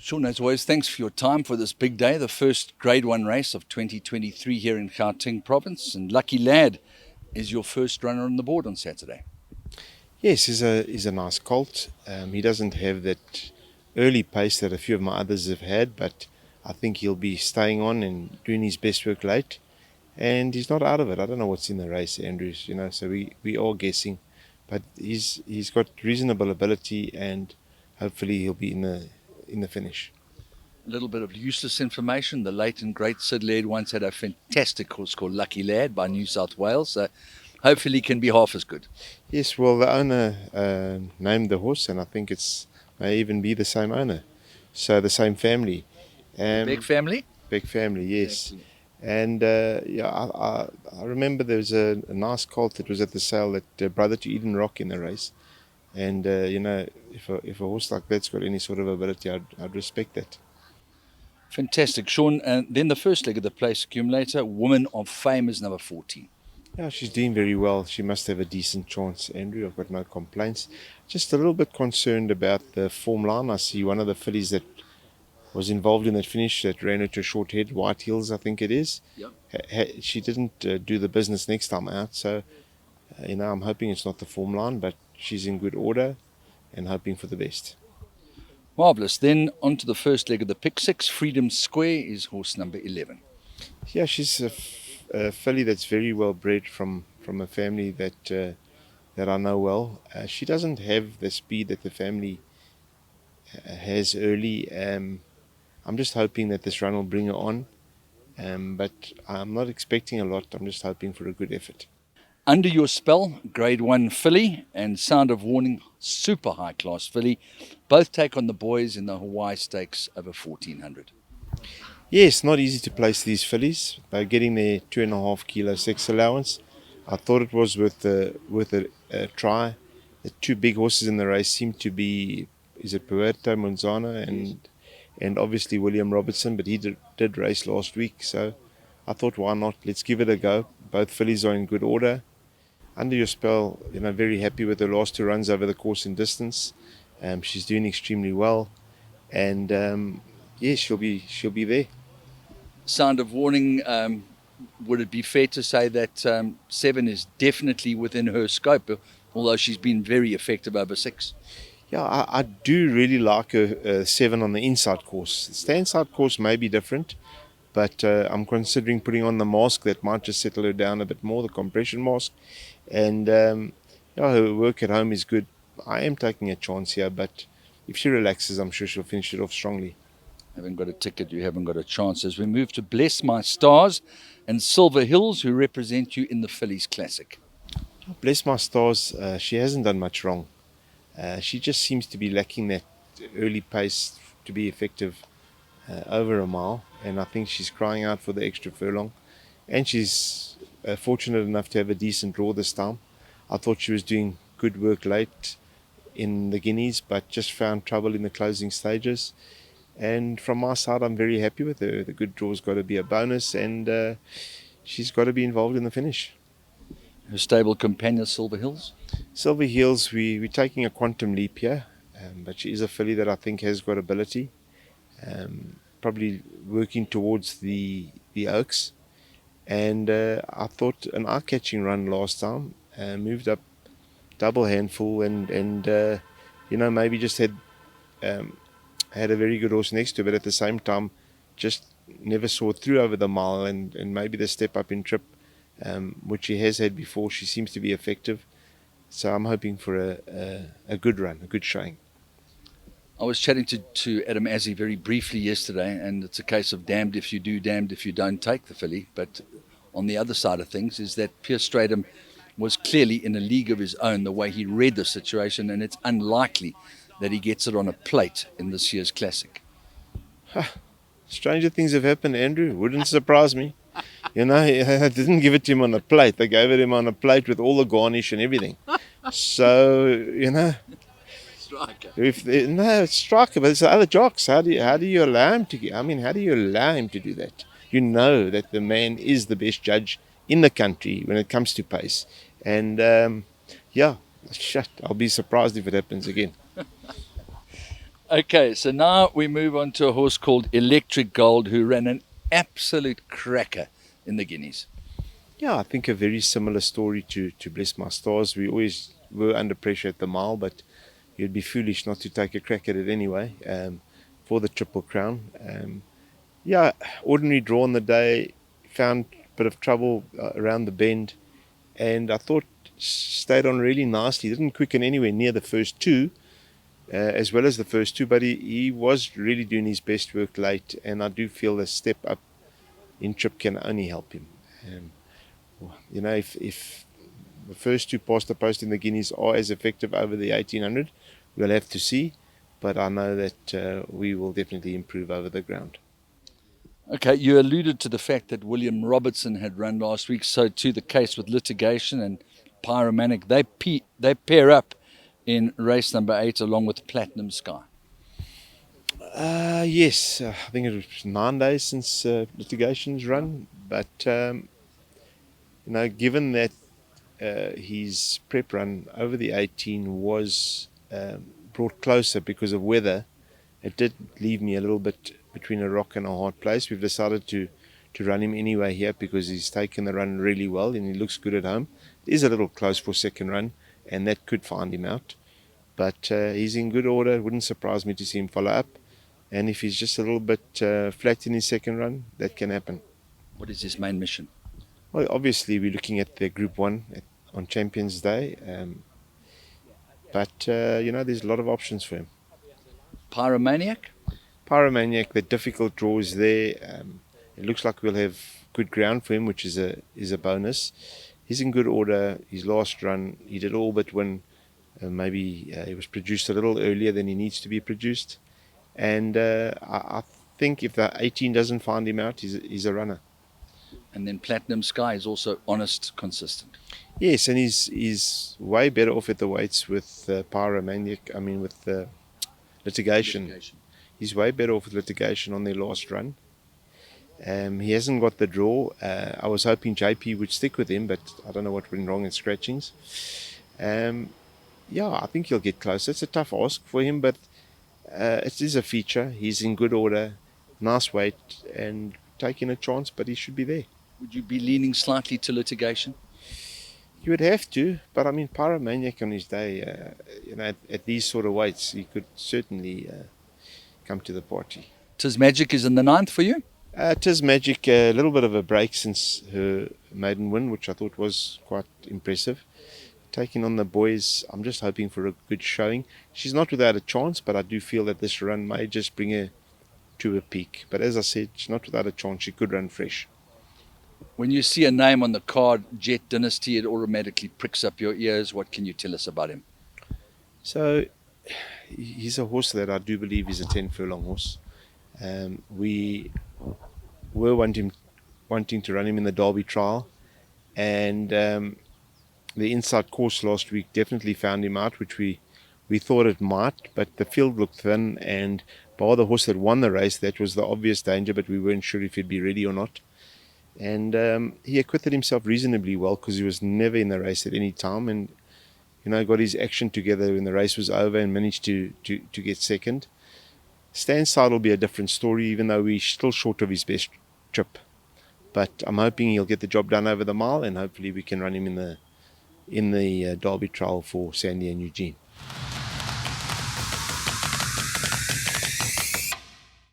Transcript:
Sean, as always, thanks for your time for this big day, the first Grade 1 race of 2023 here in Gauteng province. And Lucky Lad is your first runner on the board on Saturday. Yes, he's a nice colt. He doesn't have that early pace that a few of my others have had, but I think he'll be staying on and doing his best work late. And he's not out of it. I don't know what's in the race, Andrews, so we are guessing. But he's got reasonable ability, and hopefully he'll be in the finish. A little bit of useless information. The late and great Sid Laird once had a fantastic horse called Lucky Lad by New South Wales. So hopefully he can be half as good. Yes, well, the owner named the horse, and I think it's may even be the same owner. So the same family. Big family? Big family, yes. And I remember there was a nice colt that was at the sale that brother to Eden Rock in the race. And, if a horse like that's got any sort of ability, I'd respect that. Fantastic, Sean. And then the first leg of the place accumulator, Woman of Fame, is number 14. Yeah, she's doing very well. She must have a decent chance, Andrew. I've got no complaints. Just a little bit concerned about the form line. I see one of the fillies that was involved in that finish that ran her to a short head, White Hills, I think it is. Yep. She didn't do the business next time out. So, I'm hoping it's not the form line, but she's in good order and hoping for the best. Marvellous. Then on to the first leg of the pick six. Freedom Square is horse number 11. Yeah, she's a filly that's very well bred from a family that I know well. She doesn't have the speed that the family has early. I'm just hoping that this run will bring her on. But I'm not expecting a lot. I'm just hoping for a good effort. Under Your Spell, Grade 1 filly, and Sound of Warning, super high class filly, both take on the boys in the Hawaii Stakes over 1400. Yes, not easy to place these fillies. They're getting their 2.5 kilo sex allowance. I thought it was worth a try. The two big horses in the race seem to be, is it Puerto Monzana and obviously William Robertson, but he did race last week, so I thought, why not? Let's give it a go. Both fillies are in good order. Under Your Spell, very happy with her last two runs over the course and distance. She's doing extremely well, and she'll be there. Sound of Warning, would it be fair to say that 7 is definitely within her scope, although she's been very effective over 6? Yeah, I do really like her 7 on the inside course. The stand-side course may be different, but I'm considering putting on the mask that might just settle her down a bit more, the compression mask. And her work at home is good. I am taking a chance here, but if she relaxes, I'm sure she'll finish it off strongly. Haven't got a ticket, you haven't got a chance. As we move to Bless My Stars and Silver Hills, who represent you in the Fillies Classic. Bless My Stars, she hasn't done much wrong. She just seems to be lacking that early pace to be effective over a mile, and I think she's crying out for the extra furlong. And she's fortunate enough to have a decent draw this time. I thought she was doing good work late in the Guineas, but just found trouble in the closing stages. And from my side, I'm very happy with her. The good draw's got to be a bonus, and she's got to be involved in the finish. Her stable companion, Silver Hills? Silver Hills, we're taking a quantum leap here, but she is a filly that I think has got ability. Probably working towards the Oaks. And I thought an eye-catching run last time, moved up double handful, and maybe just had a very good horse next to her, but at the same time just never saw it through over the mile, and maybe the step up in trip, which she has had before, she seems to be effective. So I'm hoping for a good run, a good showing. I was chatting to Adam Azzi very briefly yesterday, and it's a case of damned if you do, damned if you don't take the filly. But on the other side of things is that Pierce Stratham was clearly in a league of his own, the way he read the situation, and it's unlikely that he gets it on a plate in this year's Classic. Stranger things have happened, Andrew. Wouldn't surprise me. I didn't give it to him on a plate. They gave it him on a plate with all the garnish and everything. So, Striker. It's striker, but it's the other jocks. How do you allow him to? How do you allow him to do that? You know that the man is the best judge in the country when it comes to pace, and I'll be surprised if it happens again. Okay, so now we move on to a horse called Electric Gold, who ran an absolute cracker in the Guineas. Yeah, I think a very similar story to Bless My Stars. We always were under pressure at the mile, but you'd be foolish not to take a crack at it anyway, for the Triple Crown. Yeah, ordinary draw on the day, found a bit of trouble around the bend, and I thought stayed on really nicely. Didn't quicken anywhere near the first two, as well as the first two, but he was really doing his best work late, and I do feel a step up in trip can only help him. If the first two past the post in the Guineas are as effective over the 1800, we'll have to see, but I know that we will definitely improve over the ground. Okay, you alluded to the fact that William Robertson had run last week, so too the case with Litigation and Pyromaniac. They pair up in race number 8 along with Platinum Sky. Yes, I think it was 9 days since Litigation's run, but given that his prep run over the 18 was brought closer because of weather, it did leave me a little bit between a rock and a hard place. We've decided to run him anyway here because he's taken the run really well and he looks good at home. It is a little close for second run, and that could find him out. But he's in good order. It wouldn't surprise me to see him follow up. And if he's just a little bit flat in his second run, that can happen. What is his main mission? Well, obviously we're looking at the Group 1 on Champions Day. But there's a lot of options for him. Pyromaniac? Pyromaniac, the difficult draw is there. It looks like we'll have good ground for him, which is a bonus. He's in good order. His last run, he did all but win. Maybe he was produced a little earlier than he needs to be produced. And I think if the 18 doesn't find him out, he's a runner. And then Platinum Sky is also honest, consistent. Yes, and he's way better off at the weights with Pyromaniac. I mean, with Litigation. He's way better off with Litigation on their last run. He hasn't got the draw. I was hoping JP would stick with him, but I don't know what went wrong in scratchings. I think he'll get close. It's a tough ask for him, but it is a feature. He's in good order, nice weight, and taking a chance, but he should be there. Would you be leaning slightly to Litigation? You would have to, but I mean, Pyromaniac on his day, at these sort of weights, he could certainly come to the party. Tis Magic is in the 9th for you? Tis Magic, a little bit of a break since her maiden win, which I thought was quite impressive. Taking on the boys, I'm just hoping for a good showing. She's not without a chance, but I do feel that this run may just bring her to a peak. But as I said, she's not without a chance. She could run fresh. When you see a name on the card, Jet Dynasty, it automatically pricks up your ears. What can you tell us about him? So, he's a horse that I do believe is a 10 furlong horse. We were wanting to run him in the Derby trial, and the inside course last week definitely found him out, which we thought it might, but the field looked thin, and bar the horse that won the race, that was the obvious danger, but we weren't sure if he'd be ready or not. And he acquitted himself reasonably well because he was never in the race at any time, and got his action together when the race was over and managed to get second. Standside will be a different story, even though we're still short of his best trip. But I'm hoping he'll get the job done over the mile, and hopefully we can run him in the Derby trial for Sandy and Eugene.